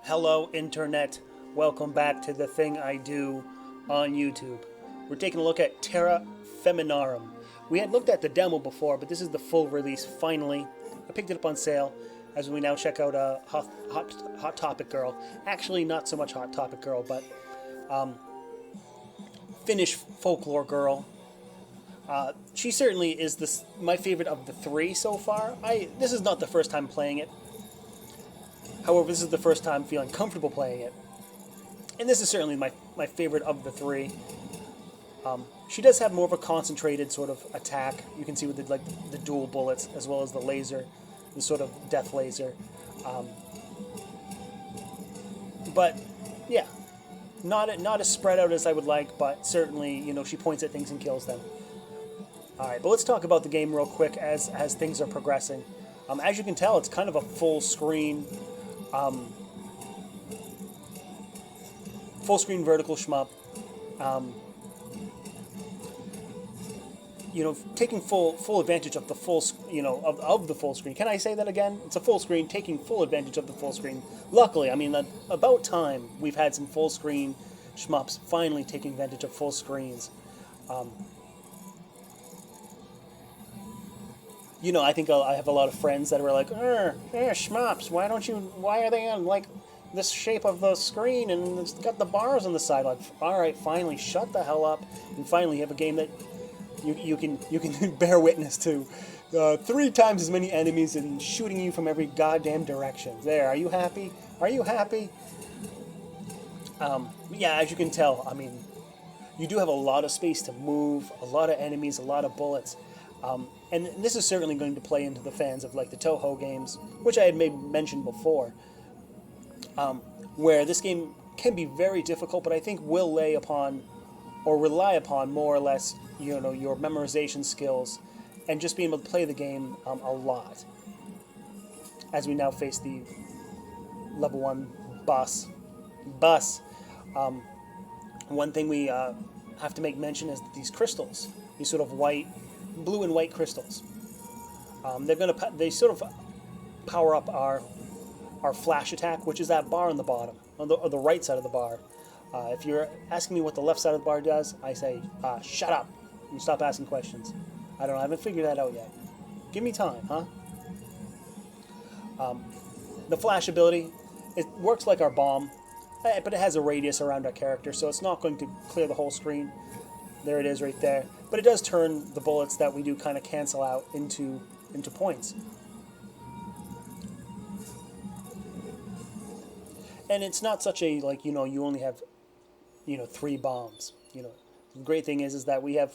Hello, Internet. Welcome back to the thing I do on YouTube. We're taking a look at Terra Feminarum. We had looked at the demo before, but this is the full release finally. I picked it up on sale as we now check out Hot Topic Girl. Actually, not so much Hot Topic Girl, but Finnish folklore girl. She certainly is my favorite of the three so far. This is not the first time playing it. However, this is the first time feeling comfortable playing it. And this is certainly my favorite of the three. She does have more of a concentrated sort of attack. You can see with the dual bullets as well as the laser, the sort of death laser. But yeah, not as spread out as I would like, but certainly she points at things and kills them. All right, but let's talk about the game real quick as things are progressing. As you can tell, it's kind of a full screen vertical shmup. Taking full advantage of the of the full screen. Can I say that again? It's a full screen, taking full advantage of the full screen. Luckily, I mean, about time we've had some full screen shmups finally taking advantage of full screens. I think I have a lot of friends that were like, shmups, why are they on, this shape of the screen and it's got the bars on the side? Like, all right, finally, shut the hell up, and finally you have a game that you can bear witness to 3 times as many enemies and shooting you from every goddamn direction. There, are you happy? Are you happy? Yeah, as you can tell, I mean, you do have a lot of space to move, a lot of enemies, a lot of bullets. And this is certainly going to play into the fans of the Toho games, which I had mentioned before, where this game can be very difficult, but I think will rely upon more or less your memorization skills and just being able to play the game a lot. As we now face the level 1 boss. One thing we have to make mention is that these crystals, these sort of blue and white crystals. They sort of power up our flash attack, which is that bar on the bottom, on the right side of the bar. If you're asking me what the left side of the bar does, I say, shut up and stop asking questions. I haven't figured that out yet. Give me time, huh? The flash ability, it works like our bomb, but it has a radius around our character, so it's not going to clear the whole screen. There it is right there. But it does turn the bullets that we do kind of cancel out into points. And it's not such a, you only have, 3 bombs. The great thing is that we have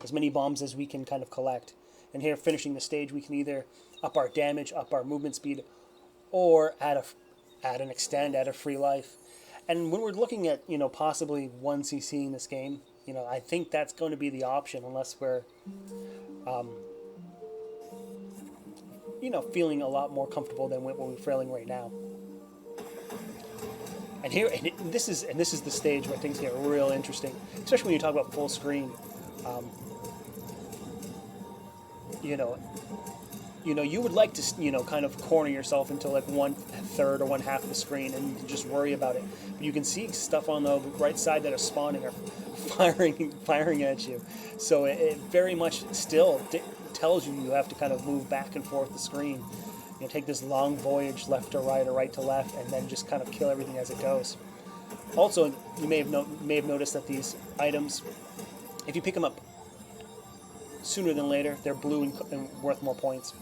as many bombs as we can kind of collect. And here, finishing the stage, we can either up our damage, up our movement speed, or add an extend, add a free life. And when we're looking at, possibly 1cc in this game, I think that's going to be the option unless we're, feeling a lot more comfortable than what we're feeling right now. And this is the stage where things get real interesting, especially when you talk about full screen. You would like to, kind of corner yourself into 1/3 or 1/2 of the screen and just worry about it. But you can see stuff on the right side that are spawning or firing at you. So it very much still tells you have to kind of move back and forth the screen. Take this long voyage left to right or right to left, and then just kind of kill everything as it goes. Also, you may have noticed that these items, if you pick them up sooner than later, they're blue and worth more points.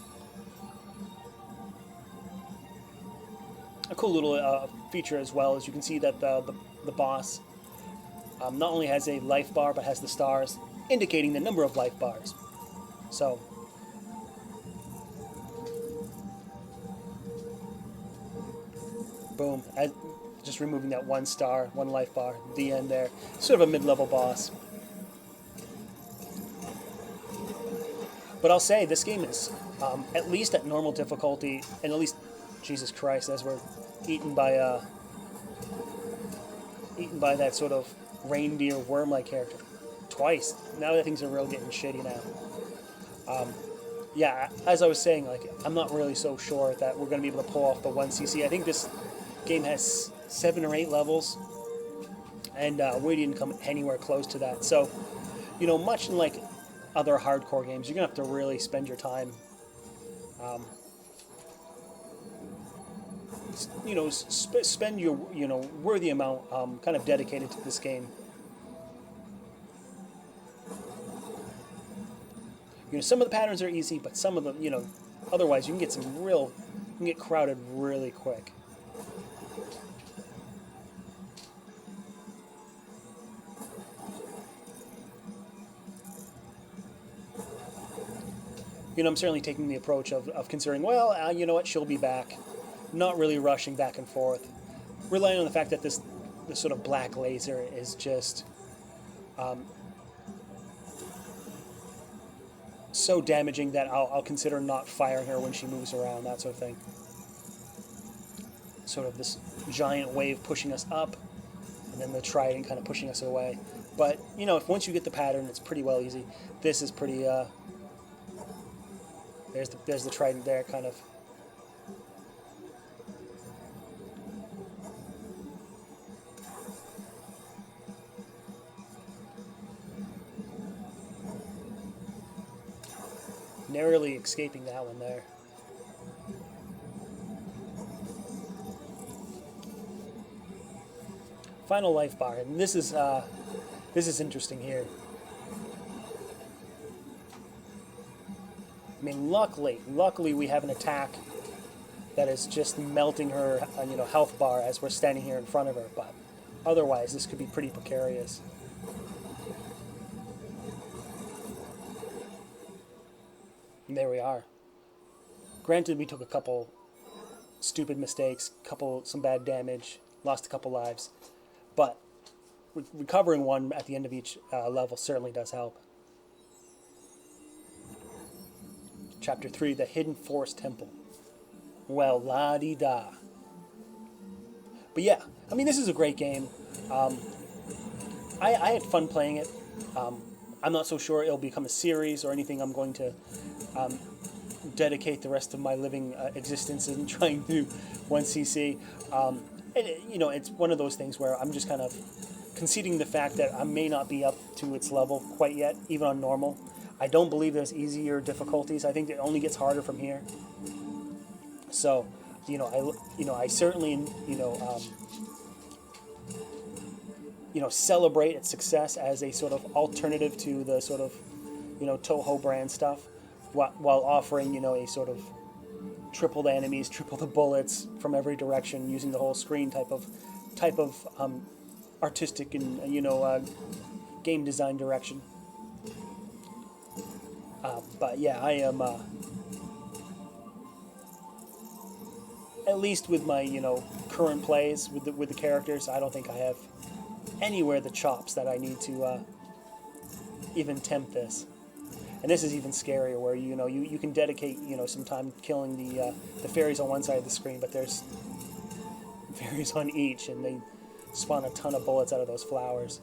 A cool little feature as well is you can see that the boss not only has a life bar, but has the stars, indicating the number of life bars. So, boom, just removing that 1 star, 1 life bar, the end there. Sort of a mid-level boss. But I'll say, this game is, at least at normal difficulty, and at least, Jesus Christ, as we're eaten by that sort of reindeer worm-like character. Twice. Now that things are real getting shitty now. Yeah, as I was saying, I'm not really so sure that we're going to be able to pull off the 1cc. I think this Game has 7 or 8 levels, and we didn't come anywhere close to that. So, much in like other hardcore games, you're gonna have to really spend your time, um, spend your worthy amount, kind of dedicated to this game. Some of the patterns are easy, but some of them, otherwise you can get crowded really quick. I'm certainly taking the approach of considering, well, you know what, she'll be back. Not really rushing back and forth. Relying on the fact that this sort of black laser is just so damaging that I'll consider not firing her when she moves around, that sort of thing. Sort of this giant wave pushing us up, and then the trident kind of pushing us away. But, if once you get the pattern, it's pretty well easy. This is pretty, there's the trident there, kind of. Narrowly escaping that one there. Final life bar, and this is interesting here. I mean, luckily we have an attack that is just melting her, health bar as we're standing here in front of her. But otherwise, this could be pretty precarious. And there we are. Granted, we took a couple stupid mistakes, some bad damage, lost a couple lives, but recovering one at the end of each level certainly does help. Chapter 3, The Hidden Forest Temple. Well, la-di-da. But yeah, I mean, this is a great game. I had fun playing it. I'm not so sure it'll become a series or anything I'm going to dedicate the rest of my living existence in trying to do 1cc. It's one of those things where I'm just kind of conceding the fact that I may not be up to its level quite yet, even on normal. I don't believe there's easier difficulties. I think it only gets harder from here. So, I certainly, celebrate its success as a sort of alternative to the sort of, Toho brand stuff, while offering, a sort of triple the enemies, triple the bullets from every direction, using the whole screen type of artistic and game design direction. But yeah, I am at least with my current plays with the characters. I don't think I have anywhere the chops that I need to even tempt this. And this is even scarier, where you can dedicate some time killing the fairies on one side of the screen, but there's fairies on each, and they spawn a ton of bullets out of those flowers.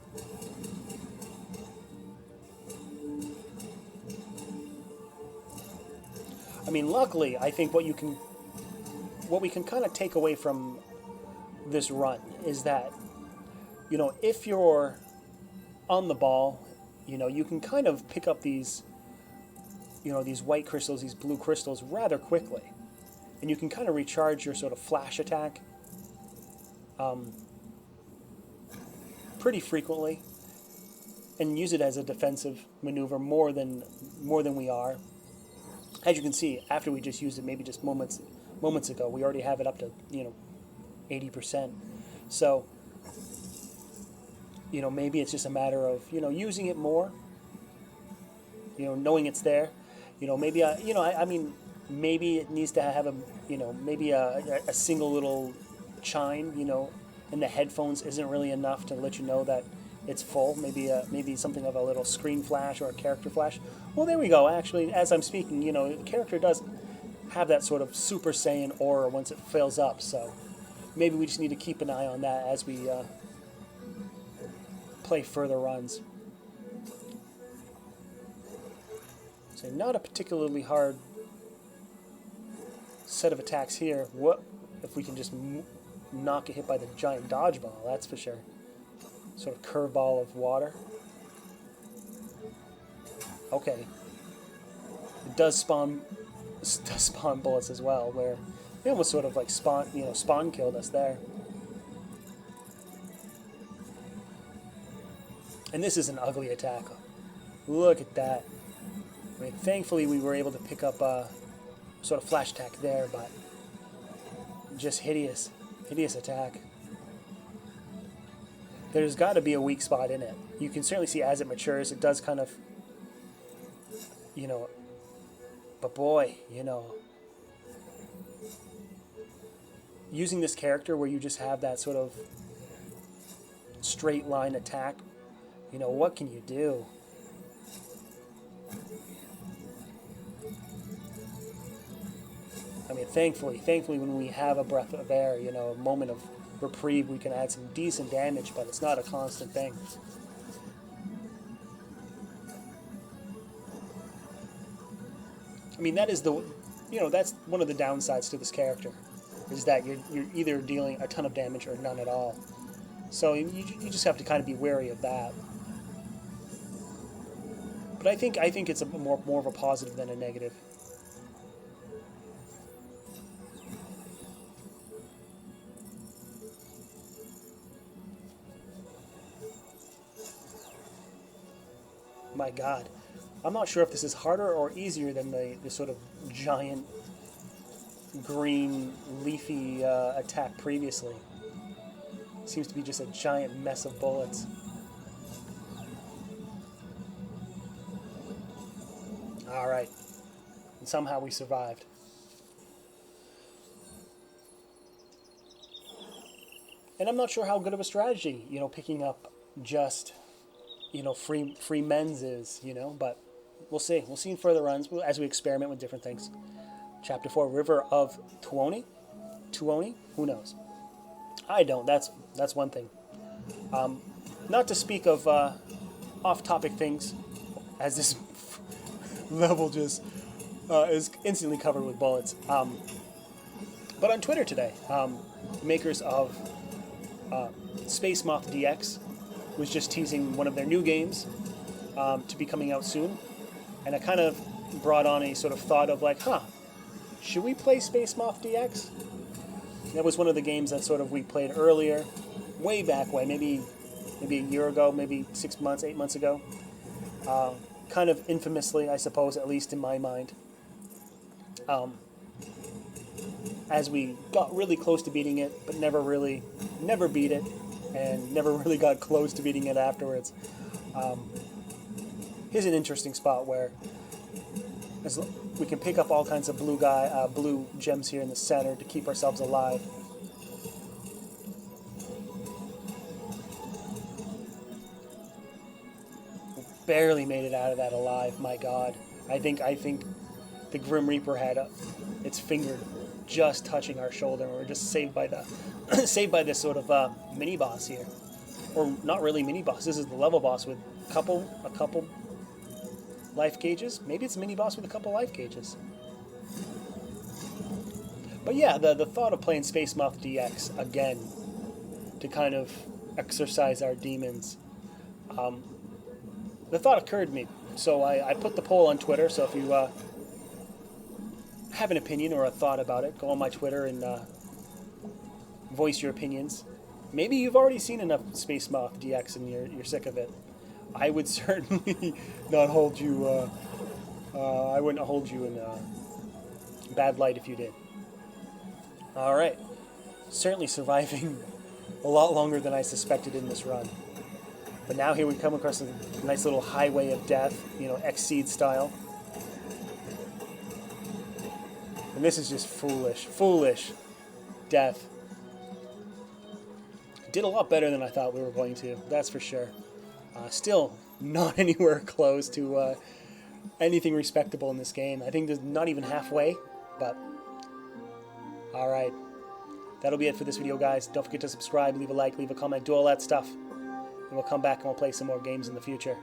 I mean, luckily, I think what we can kind of take away from this run is that, if you're on the ball, you can kind of pick up these white crystals, these blue crystals rather quickly. And you can kind of recharge your sort of flash attack pretty frequently and use it as a defensive maneuver more than we are. As you can see, after we just used it maybe just moments ago, we already have it up to 80%. So maybe it's just a matter of using it more, knowing it's there. Maybe I mean, maybe it needs to have maybe a single little chime, in the headphones isn't really enough to let you know that it's full. Maybe something of a little screen flash or a character flash. Well, there we go. Actually, as I'm speaking, the character does have that sort of Super Saiyan aura once it fills up. So maybe we just need to keep an eye on that as we play further runs. So not a particularly hard set of attacks here. What if we can just not get hit by the giant dodgeball, that's for sure. Sort of curveball of water. Okay. It does spawn bullets as well, where they almost sort of like spawn killed us there. And this is an ugly attack. Look at that. I mean, thankfully we were able to pick up a sort of flash attack there, but just hideous attack. There's got to be a weak spot in it. You can certainly see as it matures, it does kind of, but boy, using this character where you just have that sort of straight line attack, what can you do? I mean, thankfully, when we have a breath of air, a moment of reprieve, we can add some decent damage, but it's not a constant thing. I mean, that is that's one of the downsides to this character, is that you're either dealing a ton of damage or none at all. So you just have to kind of be wary of that. But I think it's more of a positive than a negative. My God. I'm not sure if this is harder or easier than the sort of giant green leafy attack previously. Seems to be just a giant mess of bullets. Alright. And somehow we survived. And I'm not sure how good of a strategy, picking up just, free men's is, but we'll see. We'll see in further runs as we experiment with different things. Chapter 4, River of Tuoni? Who knows? I don't. That's one thing. Not to speak of off-topic things, as this level just is instantly covered with bullets. But on Twitter today, the makers of Space Moth DX was just teasing one of their new games to be coming out soon. And it kind of brought on a sort of thought of like, should we play Space Moth DX? That was one of the games that sort of we played earlier, way back maybe a year ago, maybe 6 months, 8 months ago. Kind of infamously, I suppose, at least in my mind. As we got really close to beating it, but never beat it, and never really got close to beating it afterwards. Here's an interesting spot where we can pick up all kinds of blue gems here in the center to keep ourselves alive. Barely made it out of that alive. My God, I think the Grim Reaper had its finger just touching our shoulder, and we're just saved by this sort of mini boss here, or not really mini boss. This is the level boss with a couple life gauges. Maybe it's a mini boss with a couple life gauges. But yeah, the thought of playing Space Moth DX again to kind of exercise our demons, the thought occurred to me. So I put the poll on Twitter. So if you have an opinion or a thought about it, go on my Twitter and voice your opinions. Maybe you've already seen enough Space Moth DX and you're sick of it. I would certainly not hold you. I wouldn't hold you in bad light if you did. All right, certainly surviving a lot longer than I suspected in this run. But now here we come across a nice little highway of death, Exceed style. And this is just foolish death. Did a lot better than I thought we were going to, that's for sure. Still not anywhere close to anything respectable in this game. I think there's not even halfway, but alright. That'll be it for this video, guys. Don't forget to subscribe, leave a like, leave a comment, do all that stuff. And we'll come back and we'll play some more games in the future.